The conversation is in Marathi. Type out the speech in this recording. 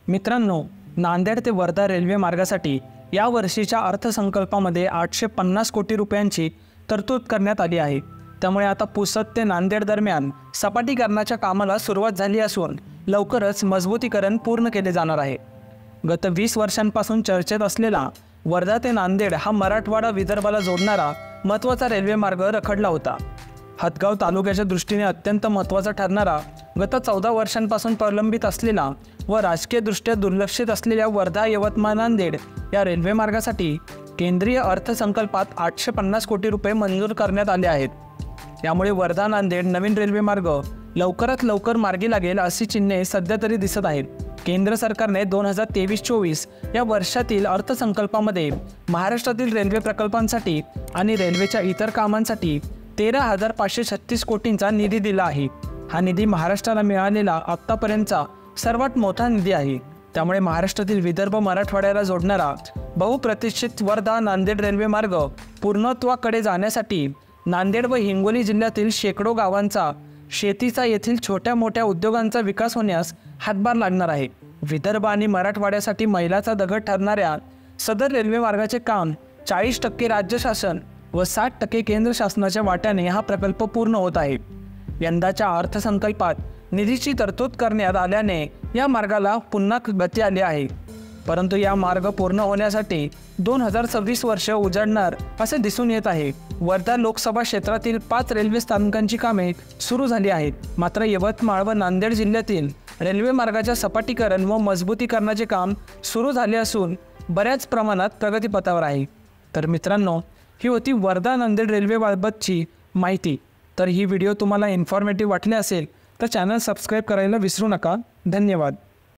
मित्रांनो, नांदेड ते वर्धा रेल्वे मार्गासाठी या वर्षीच्या अर्थसंकल्पामध्ये 850 कोटी रुपयांची तरतूद करण्यात आली आहे। त्यामुळे आता पुसद ते नांदेड दरम्यान सपाटीकरणाच्या कामाला सुरुवात झाली असून लवकरच मजबूतीकरण पूर्ण केले जाणार आहे। गत 20 वर्षांपासून चर्चेत असलेला वर्धा ते नांदेड हा मराठवाडा विदर्भाला जोडणारा महत्त्वाचा रेल्वे मार्ग रखडला होता। हदगाव तालुक्याच्या दृष्टीने अत्यंत महत्त्वाचा ठरणारा, गत 14 वर्षांपासून प्रलंबित असलेला व राजकीयदृष्ट्या दुर्लक्षित असलेल्या वर्धा यवतमाळ नांदेड या रेल्वे मार्गासाठी केंद्रीय अर्थसंकल्पात 850 कोटी रुपये मंजूर करण्यात आले आहेत। यामुळे वर्धा नांदेड नवीन रेल्वे मार्ग लवकरात लवकर मार्गी लागेल अशी चिन्हे सध्या तरी दिसत आहेत। केंद्र सरकारने 2023-24 या वर्षातील अर्थसंकल्पामध्ये महाराष्ट्रातील रेल्वे प्रकल्पांसाठी आणि रेल्वेच्या इतर कामांसाठी 13,536 कोटींचा निधी दिला आहे। हा निधी महाराष्ट्राला मिळालेला आत्तापर्यंतचा सर्वात मोठा निधी आहे। त्यामुळे महाराष्ट्रातील विदर्भ मराठवाड्याला जोडणारा बहुप्रतिष्ठित वर्धा नांदेड रेल्वे मार्ग पूर्णत्वाकडे जाण्यासाठी नांदेड व हिंगोली जिल्ह्यातील शेकडो गावांचा, शेतीचा, येथील छोट्या मोठ्या उद्योगांचा विकास होण्यास हातभार लागणार आहे। विदर्भ आणि मराठवाड्यासाठी मैलाचा दगड ठरणाऱ्या सदर रेल्वे मार्गाचे काम 40% राज्य शासन व 60% केंद्र शासनाच्या वाट्याने हा प्रकल्प पूर्ण होत आहे। यंदाच्या अर्थसंकल्पात निधीची तरतूद करण्यात आल्याने या मार्गाला पुन्हा गती आली आहे। परंतु या मार्ग पूर्ण होण्यासाठी 2026 वर्ष उजाडणार असे दिसून येत आहे। वर्धा लोकसभा क्षेत्रातील 5 रेल्वे स्थानकांची कामे सुरू झाली आहेत। मात्र यवतमाळ व नांदेड जिल्ह्यातील रेल्वे मार्गाच्या सपाटीकरण व मजबूतीकरणाचे काम सुरू झाले असून बऱ्याच प्रमाणात प्रगतीपथावर आहे। तर मित्रांनो, ही होती वर्धा नांदेड रेल्वेबाबतची माहिती। तर ही व्हिडिओ तुम्हाला इन्फॉर्मेटिव्ह वाटली असेल तर चॅनल सबस्क्राईब करायला विसरू नका। धन्यवाद।